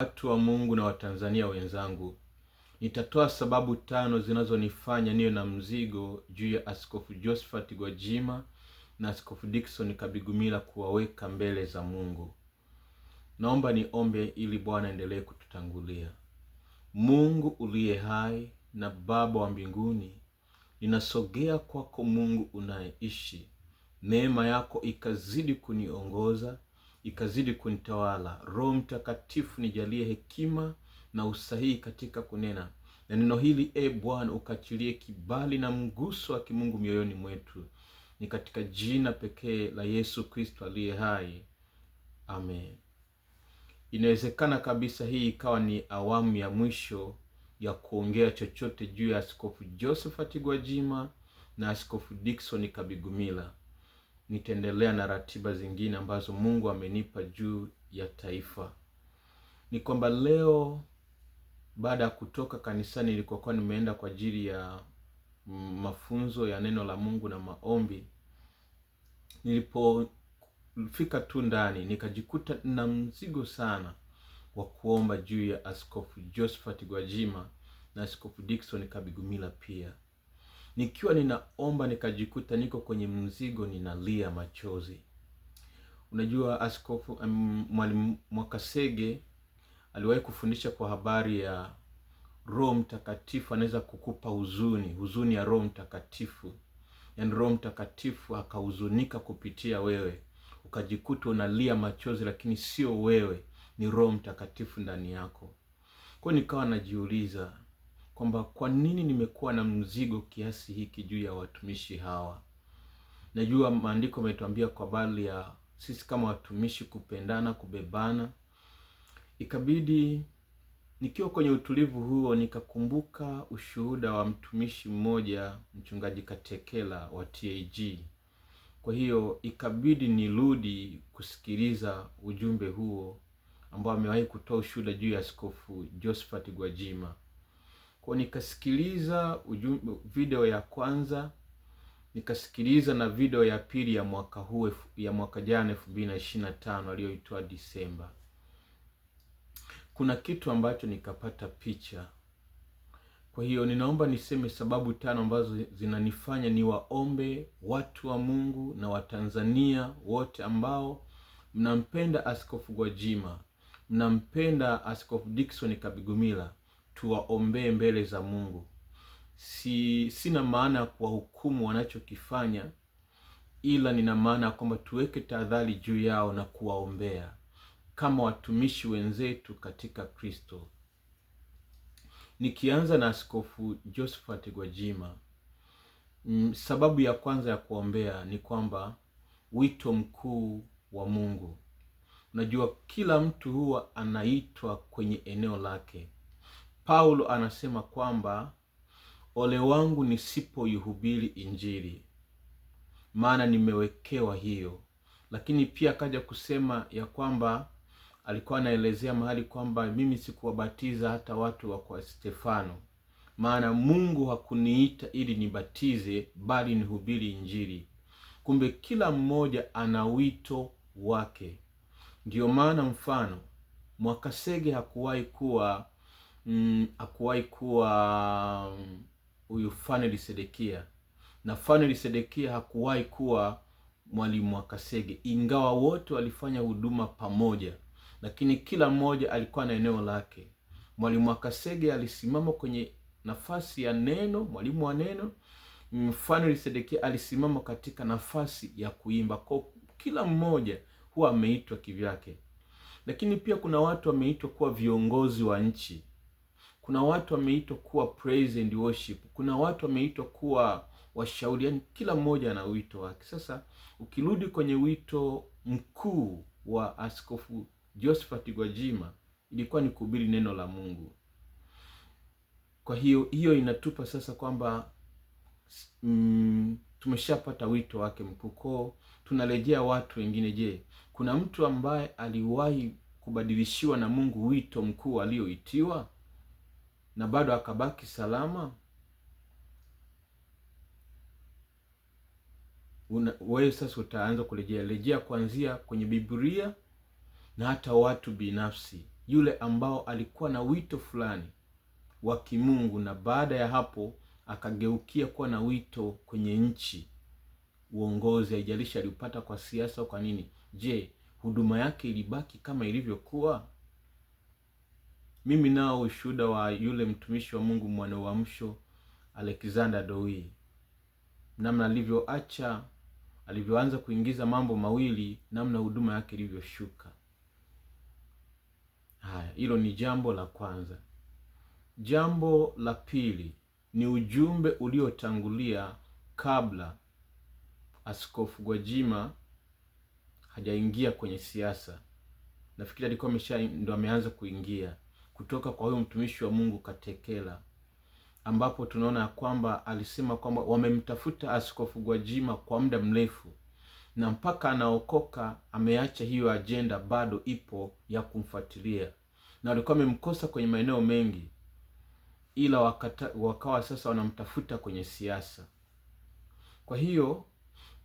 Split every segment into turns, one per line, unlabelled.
Watu wa Mungu na Watanzania wenzangu, nitatoa sababu 5 zinazonifanya niwe na mzigo juu ya Askofu Josephat Gwajima na Askofu Dickson Kabigumila kuwaweka mbele za Mungu. Naomba niombe ili Bwana endelee kututangulia. Mungu uliye hai na Baba wa mbinguni, ninasogea kwako Mungu unayeishi. Neema yako ikazidi kuniongoza, ikazidi kunitawala. Roho Mtakatifu nijalie hekima na usahihi katika kunena. Na neno hili Bwana ukachilie kibali na mguso wa kimungu mioyoni mwetu. Ni katika jina pekee la Yesu Kristo aliye hai. Amen. Inawezekana kabisa hii ikawa ni awamu ya mwisho ya kuongea chochote juu ya Askofu Josephat Gwajima na Askofu Dickson Kabigumila. Nitaendelea na ratiba zingine ambazo Mungu amenipa juu ya taifa. Ni kwamba leo baada ya kutoka kanisani nilikokuwa nimeenda kwa ajili ya mafunzo ya neno la Mungu na maombi, nilipofika tu ndani nikajikuta na mzigo sana wa kuomba juu ya Askofu Josephat Gwajima na Askofu Dickson Kabigumila pia. Nikiwa ninaomba nikajikuta niko kwenye mzigo, ninalia machozi. Unajua Askofu Mwalimu Mwakasege aliwahi kufundisha kwa habari ya Roho Mtakatifu anaweza kukupa huzuni ya Roho Mtakatifu. Yaani Roho Mtakatifu akahuzunika kupitia wewe, ukajikuta unalia machozi, lakini sio wewe, ni Roho Mtakatifu ndani yako. Kwa nikawa najiuliza kwamba kwa nini nimekuwa na mzigo kiasi hiki juu ya watumishi hawa. Najua maandiko yametuambia kwa habari ya sisi kama watumishi kupendana, kubebana. Ikabidi nikiwa kwenye utulivu huo nikakumbuka ushuhuda wa mtumishi mmoja, Mchungaji Katekela wa TAG. Kwa hiyo ikabidi nirudi kusikiliza ujumbe huo ambao amewahi kutoa ushuhuda juu ya Askofu Josephat Gwajima. Kwa nikasikiliza video ya kwanza, nikasikiliza na video ya pili ya mwaka huu ya mwaka jana 2025 aliyoitoa Disemba. Kuna kitu ambacho nikapata picha. Kwa hiyo ninaomba niseme sababu 5 ambazo zinanifanya niwaombe watu wa Mungu na Watanzania wote ambao mnampenda Askofu Gwajima, mnampenda Askofu Dickson Kabigumila, tuwaombee mbele za Mungu. Sina maana ya kuwahukumu wanachokifanya, ila nina maana kwamba tuweke tahadhari juu yao na kuwaombea kama watumishi wenzetu katika Kristo. Nikianza na Askofu Josephat Gwajima, sababu ya kwanza ya kuombea ni kwamba wito mkuu wa Mungu. Unajua kila mtu huwa anaitwa kwenye eneo lake. Paulo anasema kwamba ole wangu nisipoihubiri Injili, maana nimewekewa hiyo. Lakini pia akaja kusema ya kwamba alikuwa anaelezea mahali kwamba mimi sikuwabatiza hata watu wa kwa Stefano, maana Mungu hakuniita ili nibatize bali nihubiri Injili. Kumbe kila mmoja ana wito wake. Ndio maana mfano Mwakasege hakuwahi kuwa huyu Faneli Sedekia, na Faneli Sedekia hakuwahi kuwa Mwalimu Mwakasege, ingawa wote walifanya huduma pamoja, lakini kila mmoja alikuwa na eneo lake. Mwalimu Mwakasege alisimama kwenye nafasi ya neno, mwalimu wa neno. Faneli Sedekia alisimama katika nafasi ya kuimba. Kwa kila mmoja huwa ameitwa kivyake. Lakini pia kuna watu wameitwa kuwa viongozi wa nchi. Kuna watu wameitwa kuwa praise and worship. Kuna watu wameitwa kuwa washauri. Yani kila mmoja ana wito wake. Sasa ukirudi kwenye wito mkuu wa Askofu Josephat Gwajima, ilikuwa ni kuhubiri neno la Mungu. Kwa hiyo inatupa sasa kwamba tumeshapata wito wake mkuu. Tunarejea watu wengine. Je, kuna mtu ambaye aliwahi kubadilishiwa na Mungu wito mkuu alioitiwa na bado akabaki salama? Wewe sasa utaanza kurejea kuanzia kwenye Biblia na hata watu binafsi. yule ambao alikuwa na wito fulani wa kimungu, na baada ya hapo akageukia kuwa na wito kwenye nchi, uongozi, haijalishi aliupata kwa siasa au kwa nini. Je, huduma yake ilibaki kama ilivyokuwa? Mimi nao ushuhuda wa yule mtumishi wa Mungu mwana uamsho Alexander Dowie, namna alivyoanza kuingiza mambo mawili, namna huduma yake ilivyoshuka. Haya, hilo ni jambo la kwanza. Jambo la pili ni ujumbe uliotangulia kabla Askofu Gwajima hajaingia kwenye siasa. Nafikiri alikuwa ndo ameanza kuingia, kutoka kwa huyo mtumishi wa Mungu Katekela, ambapo tunaona kwamba alisema kwamba wamemtafuta Askofu Gwajima kwa muda mrefu, na mpaka anaokoka ameacha hiyo ajenda, bado ipo ya kumfuatilia, na walikuwa wamemkosa kwenye maeneo mengi, ila wakawa sasa wanamtafuta kwenye siasa. Kwa hiyo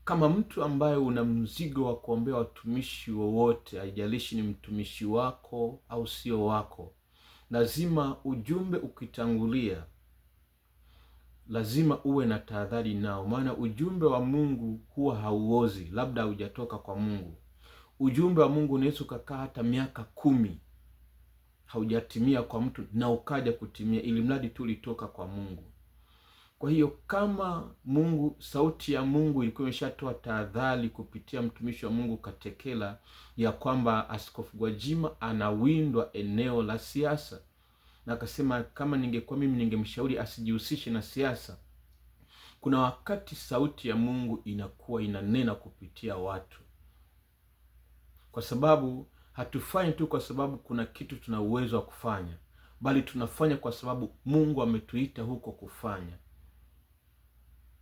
kama mtu ambaye una mzigo wa kuombea watumishi wowote, haijalishi ni mtumishi wako au sio wako, lazima ujumbe ukitangulia, lazima uwe na tahadhari nao, maana ujumbe wa Mungu huwa hauozi, labda haujatoka kwa Mungu. Ujumbe wa Mungu unaweza ukakaa hata miaka 10 haujatimia kwa mtu na ukaja kutimia, ili mradi tu ulitoka kwa Mungu. Kwa hiyo kama sauti ya Mungu ilikuwa imeshatoa tahadhari kupitia mtumishi wa Mungu Katekela ya kwamba Askofu Gwajima anawindwa eneo la siasa, na akasema kama ningekuwa mimi ningemshauri asijihusishe na siasa. Kuna wakati sauti ya Mungu inakuwa inanena kupitia watu, kwa sababu hatufanyi tu kwa sababu kuna kitu tuna uwezo wa kufanya, bali tunafanya kwa sababu Mungu ametuita huko kufanya.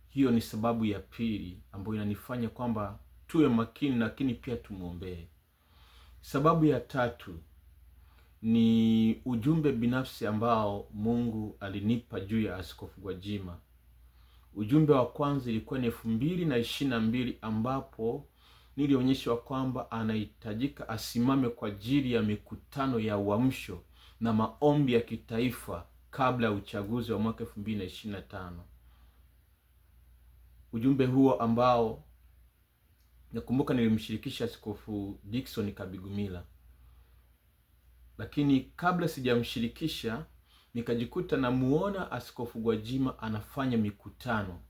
Hiyo ni sababu ya pili ambayo inanifanya kwamba tuwe makini, lakini pia tumuombee. Sababu ya tatu ni ujumbe binafsi ambao Mungu alinipa juu ya Askofu Gwajima. Ujumbe wa kwanza ilikuwa ni 2022 ambapo nilionyeshwa kwamba anahitajika asimame kwa ajili ya mikutano ya uamsho na maombi ya kitaifa kabla ya uchaguzi wa mwaka 2025. Ujumbe huo ambao nakumbuka nilimshirikisha Askofu Dickson Kabigumila, lakini kabla sijamshirikisha nikajikuta namuona Askofu Gwajima anafanya mikutano,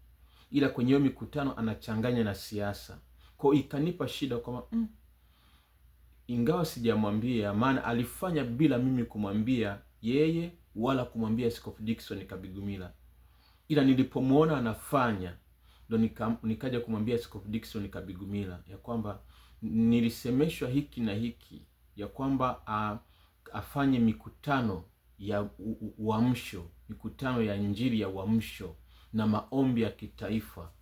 ila kwenye hiyo mikutano anachanganya na siasa. Kwa ikanipa shida kwamba ingawa sijamwambia, maana alifanya bila mimi kumwambia yeye wala kumwambia Askofu Dickson Kabigumila, ila nilipomuona anafanya ndo nikaja kumwambia Askofu Dickson Kabigumila ya kwamba nilisemeshwa hiki na hiki, ya kwamba afanye mikutano ya uamsho, mikutano ya Injili ya uamsho na maombi ya kitaifa.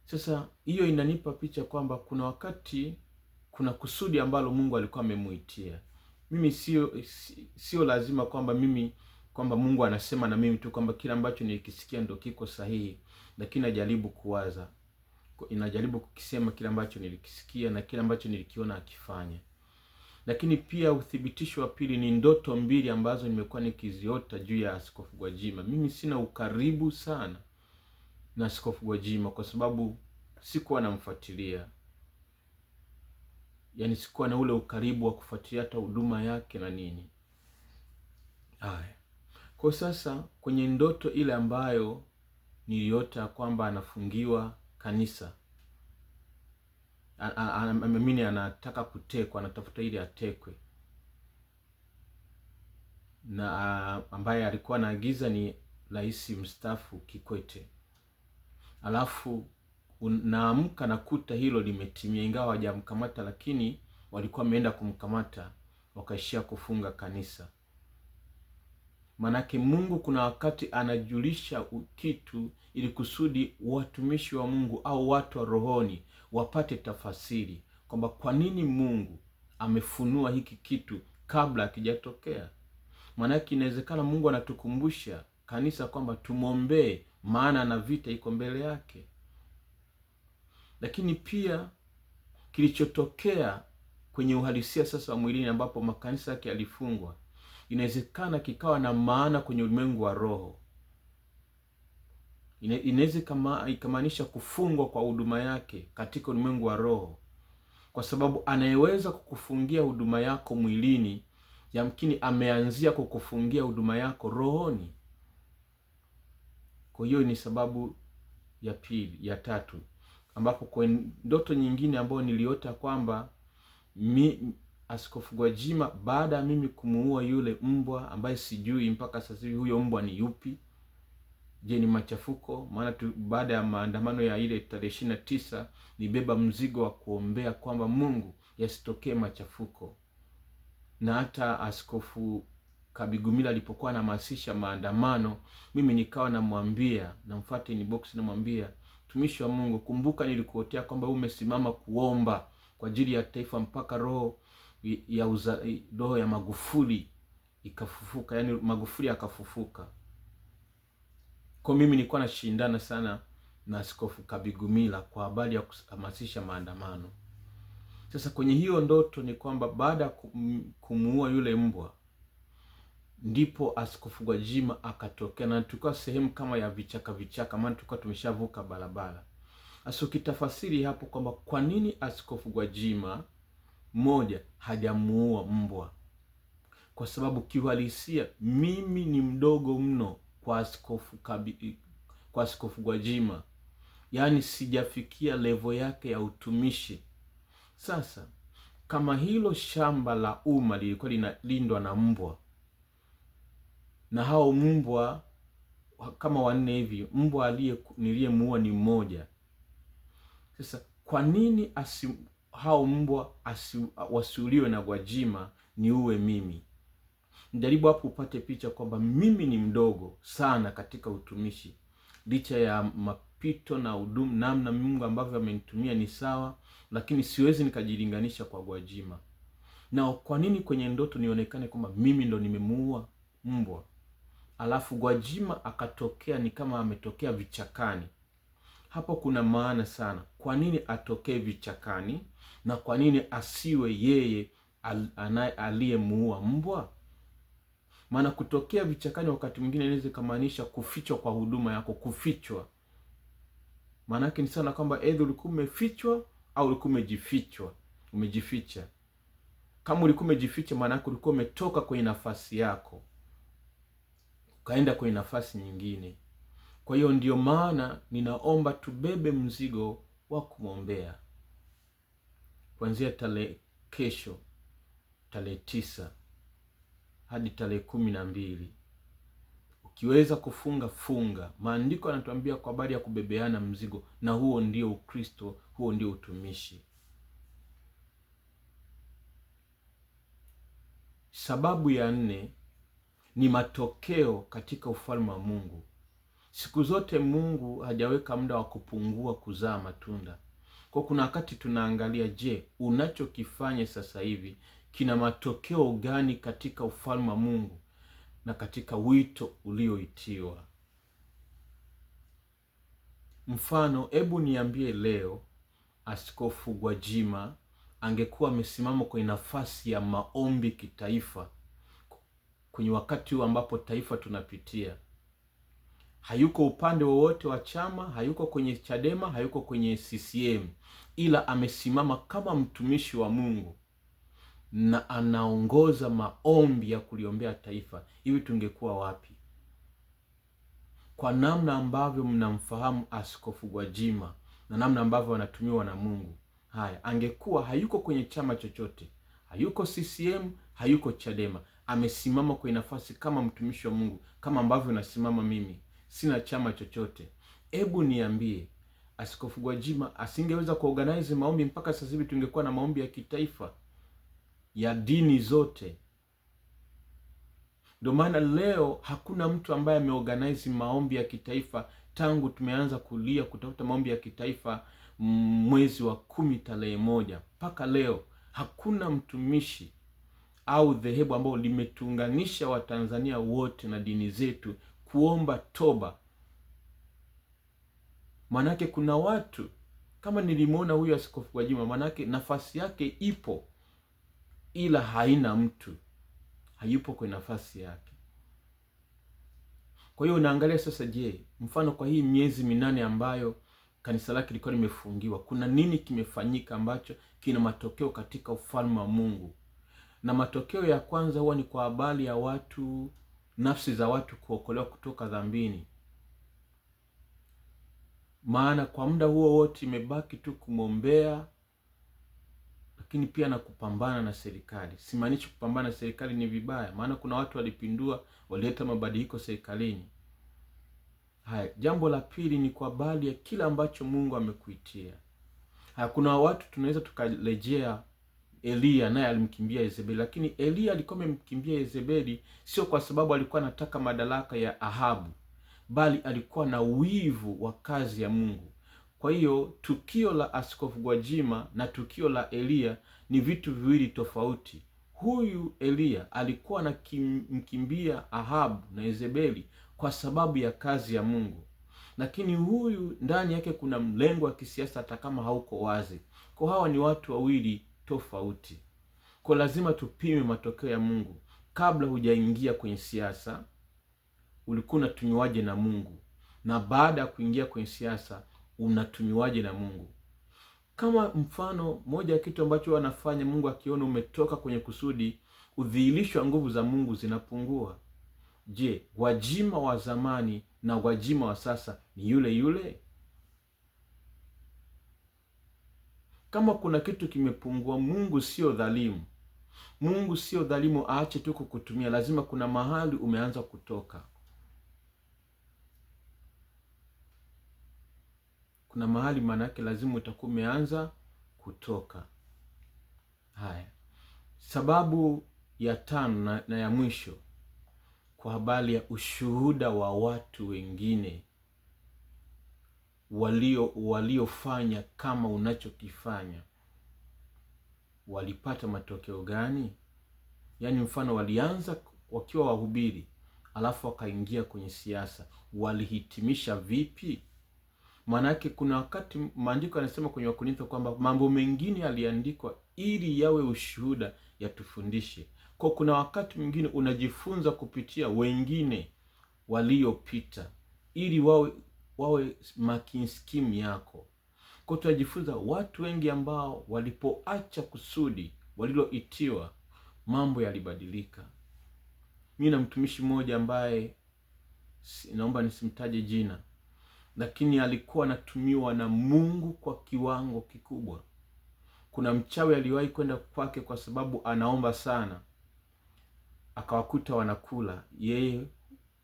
Sasa hiyo inanipa picha kwamba kuna wakati kuna kusudi ambalo Mungu alikuwa amemuitia. Mimi sio lazima kwamba Mungu anasema na mimi tu kwamba kila ambacho nilikisikia ndio kiko sahihi, lakini najaribu kuwaza, inajaribu kukisema kila ambacho nilikisikia na kila ambacho nilikiona akifanya. Lakini pia uthibitisho wa pili ni ndoto 2 ambazo nimekuwa nikiziota juu ya Askofu Gwajima. Mimi sina ukaribu sana na Askofu Gwajima kwa sababu sikuwa namfuatilia, yaani sikuwa na ule ukaribu wa kufuatilia hata huduma yake na nini. Haya, kwa sasa kwenye ndoto ile ambayo niliota kwamba anafungiwa kanisa, mimi anataka kutekwa, anatafuta ili atekwe, na ambaye alikuwa anaagiza ni Rais mstaafu Kikwete. Alafu naamka nakuta hilo limetimia, ingawa hawajamkamata, lakini walikuwa wameenda kumkamata wakaishia kufunga kanisa. Manake Mungu kuna wakati anajulisha kitu ili kusudi watumishi wa Mungu au watu wa rohoni wapate tafasiri kwamba kwa nini Mungu amefunua hiki kitu kabla hakijatokea. Manake inawezekana Mungu anatukumbusha kanisa kwamba tumwombee, maana na vita iko mbele yake. Lakini pia kilichotokea kwenye uhalisia sasa wa mwilini, ambapo makanisa yake yalifungwa, inawezekana kikawa na maana kwenye ulimwengu wa roho. Inaweza ikamaanisha kufungwa kwa huduma yake katika ulimwengu wa roho, kwa sababu anayeweza kukufungia huduma yako mwilini, yamkini ameanzia kukufungia huduma yako rohoni. Kwa hiyo ni sababu ya pili. Ya tatu, ambapo kwa ndoto nyingine ambayo niliota kwamba Askofu Gwajima, baada ya mimi kumuua yule mbwa ambaye sijui mpaka sasa hivi huyo mbwa ni yupi. Je, ni machafuko? Maana baada ya maandamano ya ile tarehe 29 nibeba mzigo wa kuombea kwamba Mungu yasitokee machafuko. Na hata Askofu Kabigumila alipokuwa anahamasisha maandamano, mimi nikawa namwambia, namfuata inbox, namwambia, tumishi wa Mungu, kumbuka nilikuotea kwamba umesimama kuomba kwa ajili ya taifa mpaka roho ya Magufuli ikafufuka, yani Magufuli akafufuka. Kwa mimi nilikuwa nashindana sana na Askofu Kabigumila kwa habari ya kuhamasisha maandamano. Sasa kwenye hiyo ndoto ni kwamba baada ya kumuua yule mbwa, ndipo Askofu Gwajima akatokea, na tulikuwa sehemu kama ya vichaka, maana tulikuwa tumeshavuka barabara. Sasa ukitafasiri hapo kwamba kwa nini Askofu Gwajima moja hajamuua mbwa, kwa sababu kiuhalisia mimi ni mdogo mno kwa Askofu Gwajima, yaani sijafikia level yake ya utumishi. Sasa kama hilo shamba la umma lilikuwa linalindwa na mbwa, na hao mbwa kama 4 hivi, mbwa niliyemuua ni mmoja. Sasa kwa nini hao mbwa wasiuliwe na Gwajima niuwe mimi? Njaribu hapo upate picha kwamba mimi ni mdogo sana katika utumishi, licha ya mapito na huduma, namna Mungu ambavyo amenitumia ni sawa, lakini siwezi nikajilinganisha kwa Gwajima. Na kwa nini kwenye ndoto nionekane kwamba mimi ndo nimemuua mbwa, alafu Gwajima akatokea ni kama ametokea vichakani? Hapo kuna maana sana. Kwa nini atokee vichakani, na kwa nini asiwe yeye aliyemuua mbwa? Maana kutokea vichakani wakati mwingine inaweza kumaanisha kufichwa kwa huduma yako, kufichwa. Maana yake ni sana kwamba either ulikuwa umefichwa au ulikuwa umejificha. Kama ulikuwa umejificha, maana yake ulikuwa umetoka kwenye nafasi yako ukaenda kwenye nafasi nyingine. Kwa hiyo ndio maana ninaomba tubebe mzigo wa kumwombea kuanzia kesho tarehe 9 hadi tarehe 12. Ukiweza kufunga funga. Maandiko yanatuambia kwa habari ya kubebeana mzigo, na huo ndio Ukristo, huo ndio utumishi. Sababu ya 4 ni matokeo katika ufalme wa Mungu. Siku zote Mungu hajaweka muda wa kupungua kuzaa matunda. Kwa kuna wakati tunaangalia, je, unachokifanya sasa hivi kina matokeo gani katika ufalme wa Mungu na katika wito ulioitiwa? Mfano, hebu niambie leo Askofu Gwajima angekuwa amesimama kwenye nafasi ya maombi kitaifa kwenye wakati huu ambapo taifa tunapitia. Hayuko upande wowote wa chama, hayuko kwenye Chadema, hayuko kwenye CCM, ila amesimama kama mtumishi wa Mungu na anaongoza maombi ya kuliombea taifa. Hivi tungekuwa wapi? Kwa namna ambavyo mnamfahamu Askofu Gwajima na namna ambavyo anatumiwa na Mungu, haya, angekuwa hayuko kwenye chama chochote, hayuko CCM, hayuko Chadema, amesimama kwenye nafasi kama mtumishi wa Mungu, kama ambavyo nasimama mimi, sina chama chochote. Hebu niambie, Askofu Gwajima asingeweza kuorganize maombi mpaka sasa hivi tungekuwa na maombi ya kitaifa ya dini zote. Ndio maana leo hakuna mtu ambaye ameorganize maombi ya kitaifa tangu tumeanza kulia kutafuta maombi ya kitaifa mwezi wa 10 tarehe 1 mpaka leo. Hakuna mtumishi au dhehebu ambao limetuunganisha Watanzania wote na dini zetu kuomba toba. Manake kuna watu kama nilimuona huyu Askofu Gwajima, manake nafasi yake ipo ila haina mtu, hayupo kwenye nafasi yake. Kwa hiyo unaangalia sasa, je, mfano kwa hii miezi 8 ambayo kanisa lake lilikuwa limefungiwa, kuna nini kimefanyika ambacho kina matokeo katika ufalme wa Mungu? Na matokeo ya kwanza huwa ni kwa habari ya watu, nafsi za watu kuokolewa kutoka dhambini. Maana kwa muda huo wote imebaki tu kumwombea, lakini pia na kupambana na serikali. Simaanishi kupambana na serikali ni vibaya, maana kuna watu walipindua, walileta mabadiliko serikalini. Haya, jambo la pili ni kwa habari ya kila ambacho Mungu amekuitia. Haya, kuna watu tunaweza tukarejea Eliya, naye alimkimbia Yezebeli, lakini Eliya alikuwa amemkimbia Yezebeli sio kwa sababu alikuwa anataka madaraka ya Ahabu, bali alikuwa na wivu wa kazi ya Mungu. Kwa hiyo tukio la Askofu Gwajima na tukio la Eliya ni vitu viwili tofauti. Huyu Eliya alikuwa anamkimbia Ahabu na Yezebeli kwa sababu ya kazi ya Mungu, lakini huyu ndani yake kuna mlengo wa kisiasa, hata kama hauko wazi. Kwa hawa ni watu wawili tofauti. Kwa lazima tupime matokeo ya Mungu. Kabla hujaingia kwenye siasa, ulikuwa unatumiwaje na Mungu, na baada ya kuingia kwenye siasa unatumiwaje na Mungu? Kama mfano moja ya kitu ambacho wanafanya, Mungu akiona umetoka kwenye kusudi, udhihirisho wa nguvu za Mungu zinapungua. Je, Gwajima wa zamani na Gwajima wa sasa ni yule yule? Kama kuna kitu kimepungua, Mungu sio dhalimu. Mungu sio dhalimu aache tu kukutumia. Lazima kuna mahali umeanza kutoka. Kuna mahali manake lazima utakuwa umeanza kutoka. Haya, sababu ya 5 na ya mwisho, kwa habari ya ushuhuda wa watu wengine waliofanya kama unachokifanya. Walipata matokeo gani? Yaani mfano walianza wakiwa wahubiri, alafu wakaingia kwenye siasa, walihitimisha vipi? Maanake kuna wakati maandiko yanasema kwenye Wakorintho kwamba mambo mengine yaliandikwa ili yawe ushuhuda, yatufundishe. Kwa kuna wakati mwingine unajifunza kupitia wengine waliopita, ili wawe makinskimu yako. Kwa tunajifunza watu wengi ambao walipoacha kusudi waliloitiwa, mambo yalibadilika. Mimi na mtumishi mmoja ambaye naomba nisimtaje jina, lakini alikuwa anatumiwa na Mungu kwa kiwango kikubwa. Kuna mchawi aliwahi kwenda kwake kwa sababu anaomba sana, akawakuta wanakula yeye,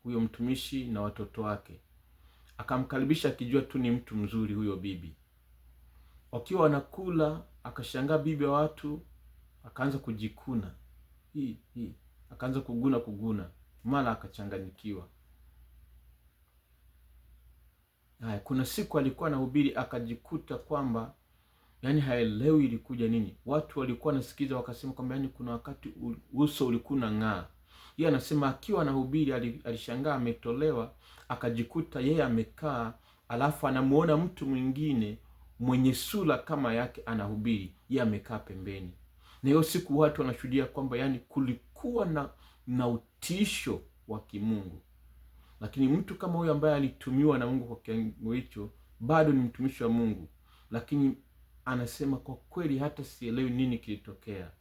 huyo mtumishi na watoto wake. Akamkaribisha akijua tu ni mtu mzuri huyo bibi. Wakiwa wanakula, akashangaa bibi wa watu akaanza kujikuna. Akaanza kuguna, mara akachanganyikiwa. Haya, kuna siku alikuwa anahubiri akajikuta kwamba yani haelewi ilikuja nini. Watu walikuwa nasikiza wakasema kwamba yani kuna wakati uso ulikuwa unang'aa. Yeye anasema akiwa anahubiri alishangaa ametolewa, akajikuta yeye amekaa, alafu anamuona mtu mwingine mwenye sura kama yake anahubiri, yeye amekaa pembeni. Na hiyo siku watu wanashuhudia kwamba yani kulikuwa na utisho wa kimungu. Lakini mtu kama huyo ambaye alitumiwa na Mungu kwa kiwango hicho, bado ni mtumishi wa Mungu, lakini anasema kwa kweli hata sielewi nini kilitokea.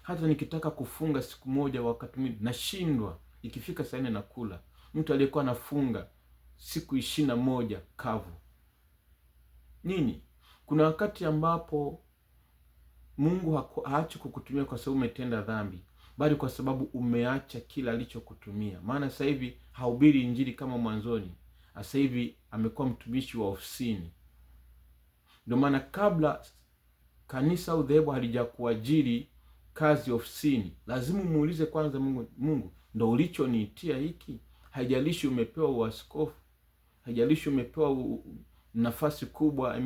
Hata nikitaka kufunga siku moja wakati mwingine nashindwa, ikifika saa 4 nakula. Mtu aliyekuwa anafunga siku 21 kavu. Nini? Kuna wakati ambapo Mungu haachi kukutumia kwa sababu umetenda dhambi, bali kwa sababu umeacha kila alichokutumia. Maana sasa hivi hahubiri injili kama mwanzoni. Sasa hivi amekuwa mtumishi wa ofisini. Ndio maana kabla kanisa au dhehebu halijakuajiri kazi ofisini, lazima muulize kwanza Mungu, ndo ulichoniitia hiki? Haijalishi umepewa uaskofu, haijalishi umepewa nafasi kubwa,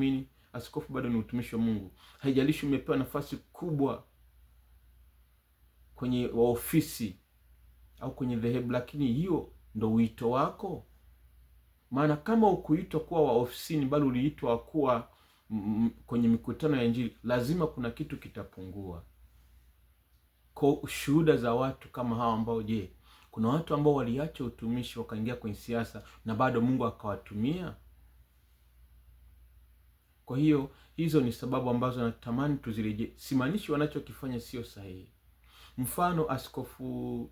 askofu bado ni utumishi wa Mungu. Haijalishi umepewa nafasi kubwa kwenye ofisi au kwenye dhehebu, lakini hiyo ndo wito wako? Maana kama ukuitwa kuwa wa ofisini, bali uliitwa kuwa kwenye mikutano ya injili, lazima kuna kitu kitapungua. shuhuda za watu kama hawa ambao, je, kuna watu ambao waliacha utumishi wakaingia kwenye siasa na bado Mungu akawatumia? Kwa hiyo hizo ni sababu ambazo natamani tuzirejee. Simaanishi wanachokifanya sio sahihi. Mfano, Askofu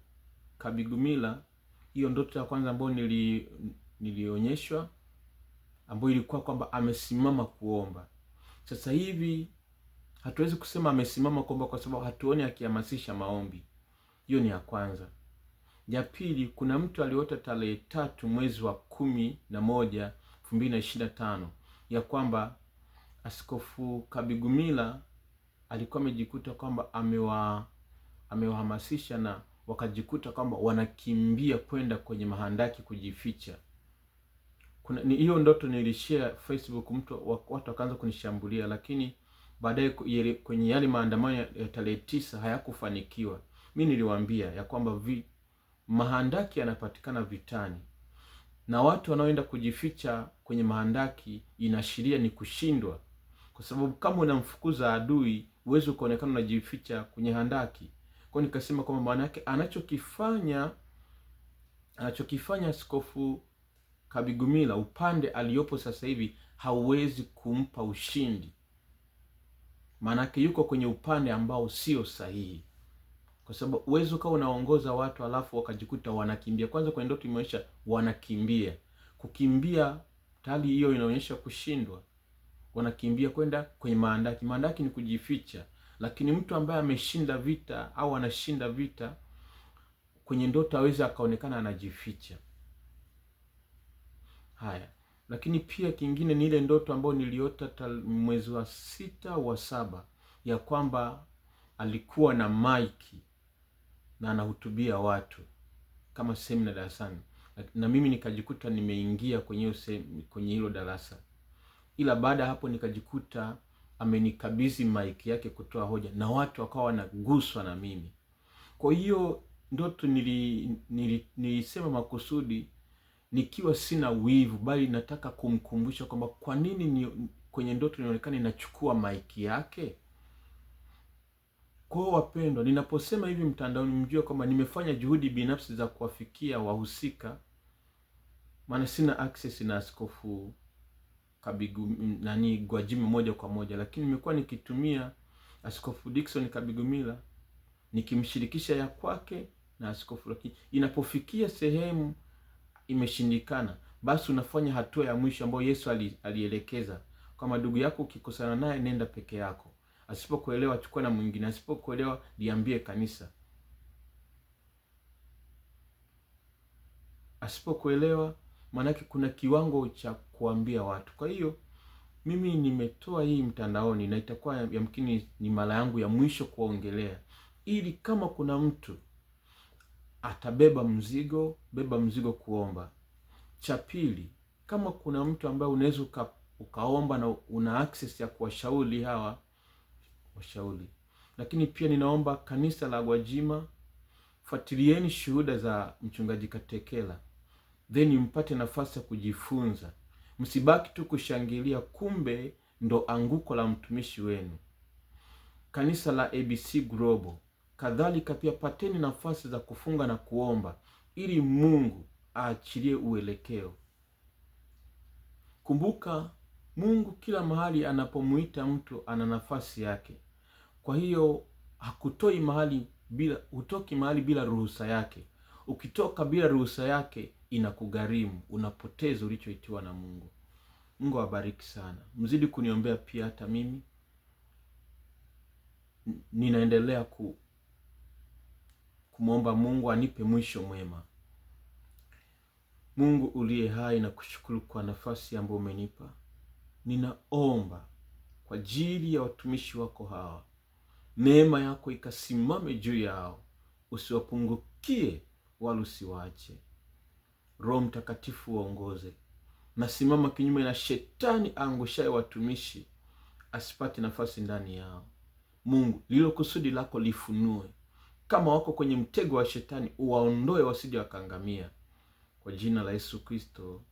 Kabigumila, hiyo ndoto ya kwanza ambayo nilionyeshwa, ambayo ilikuwa kwamba amesimama kuomba. Sasa hivi hatuwezi kusema amesimama kuomba kwa sababu hatuoni akihamasisha maombi. Hiyo ni ya kwanza. Ya pili, kuna mtu aliota tarehe 3 mwezi wa 11 2025 ya kwamba Askofu Kabigumila alikuwa amejikuta kwamba amewahamasisha na wakajikuta kwamba wanakimbia kwenda kwenye mahandaki kujificha. Hiyo ndoto nilishare Facebook, watu wakaanza kunishambulia, lakini baadaye kwenye yale maandamano ya tarehe 9 hayakufanikiwa. Mimi niliwaambia ya kwamba mahandaki yanapatikana vitani, na watu wanaoenda kujificha kwenye mahandaki inaashiria ni kushindwa, kwa sababu kama unamfukuza adui uweze kuonekana unajificha kwenye handaki. Kwa nikasema kwamba maana yake anachokifanya Askofu Kabigumila, upande aliyopo sasa hivi hauwezi kumpa ushindi, maana yake yuko kwenye upande ambao sio sahihi, kwa sababu uwezo ukawa unaongoza watu alafu wakajikuta wanakimbia. Kwanza kwenye ndoto imeonyesha wanakimbia. Kukimbia tayari hiyo inaonyesha kushindwa. Wanakimbia kwenda kwenye maandaki. Maandaki ni kujificha, lakini mtu ambaye ameshinda vita au anashinda vita kwenye ndoto hawezi akaonekana anajificha. Haya, lakini pia kingine ni ile ndoto ambayo niliota mwezi wa 6 wa 7 ya kwamba alikuwa na maiki na anahutubia watu kama semina darasani, na mimi nikajikuta nimeingia kwenye hilo darasa, ila baada hapo nikajikuta amenikabidhi maiki yake kutoa hoja na watu wakawa wanaguswa na mimi. Kwa hiyo ndoto nilisema makusudi nikiwa sina wivu, bali nataka kumkumbusha kwamba kwa nini kwenye ndoto inaonekana inachukua maiki yake. Kwa wapendwa, ninaposema hivi mtandaoni, mjue kwamba nimefanya juhudi binafsi za kuwafikia wahusika, maana sina access na Askofu Gwajima moja kwa moja, lakini nimekuwa nikitumia Askofu Dickson Kabigumila nikimshirikisha ya kwake na askofu. Lakini inapofikia sehemu imeshindikana, basi unafanya hatua ya mwisho ambayo Yesu alielekeza, kama ndugu yako ukikosana naye nenda peke yako, asipokuelewa chukua na mwingine, asipokuelewa liambie kanisa, asipokuelewa maanake kuna kiwango cha kuambia watu. Kwa hiyo mimi nimetoa hii mtandaoni na itakuwa yamkini ni mara yangu ya mwisho kuongelea, ili kama kuna mtu atabeba mzigo, beba mzigo kuomba. Cha pili, kama kuna mtu ambaye unaweza ukaomba na una access ya kuwashauri hawa, washauri. Lakini pia ninaomba kanisa la Gwajima, fuatilieni shuhuda za mchungaji Katekela, then mpate nafasi ya kujifunza. Msibaki tu kushangilia, kumbe ndo anguko la mtumishi wenu. Kanisa la ABC Global kadhalika pia pateni nafasi za kufunga na kuomba ili Mungu aachilie uelekeo. Kumbuka, Mungu kila mahali anapomuita mtu ana nafasi yake. Kwa hiyo hutoki mahali bila ruhusa yake. Ukitoka bila ruhusa yake inakugharimu, unapoteza ulichoitiwa na Mungu. Mungu awabariki sana. Mzidi kuniombea pia, hata mimi ninaendelea kumwomba Mungu anipe mwisho mwema. Mungu uliye hai, na kushukuru kwa nafasi ambayo umenipa. Ninaomba kwa ajili ya watumishi wako hawa, neema yako ikasimame juu yao, usiwapungukie wala usiwaache. Roho Mtakatifu waongoze. Nasimama kinyume na shetani angushaye watumishi, asipate nafasi ndani yao. Mungu, lilo kusudi lako lifunue. Kama wako kwenye mtego wa shetani, uwaondoe wasije wakaangamia. Kwa jina la Yesu Kristo,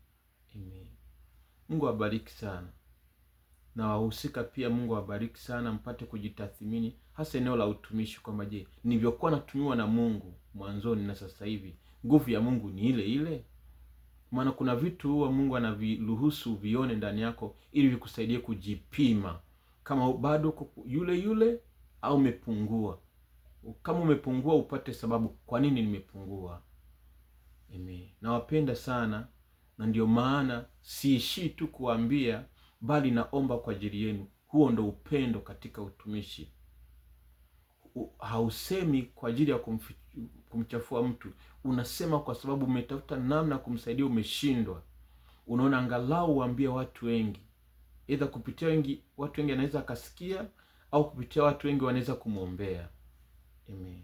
amen. Mungu awabariki sana. Na wahusika pia Mungu awabariki sana, mpate kujitathmini hasa eneo la utumishi, kwamba je, nilivyokuwa natumiwa na Mungu mwanzoni na sasa hivi nguvu ya Mungu ni ile ile? Maana kuna vitu huwa Mungu anaviruhusu vione ndani yako ili vikusaidie kujipima kama bado yule yule au umepungua. Kama umepungua, upate sababu kwa nini nimepungua. Amen. Nawapenda sana, na ndio maana siishii tu kuambia, bali naomba kwa ajili yenu. Huo ndo upendo katika utumishi. Hausemi kwa ajili ya kumchafua mtu, unasema kwa sababu umetafuta namna kumsaidia, umeshindwa. Unaona angalau uambie watu wengi, either kupitia watu wengi anaweza akasikia, au kupitia watu wengi wanaweza kumwombea. Amen.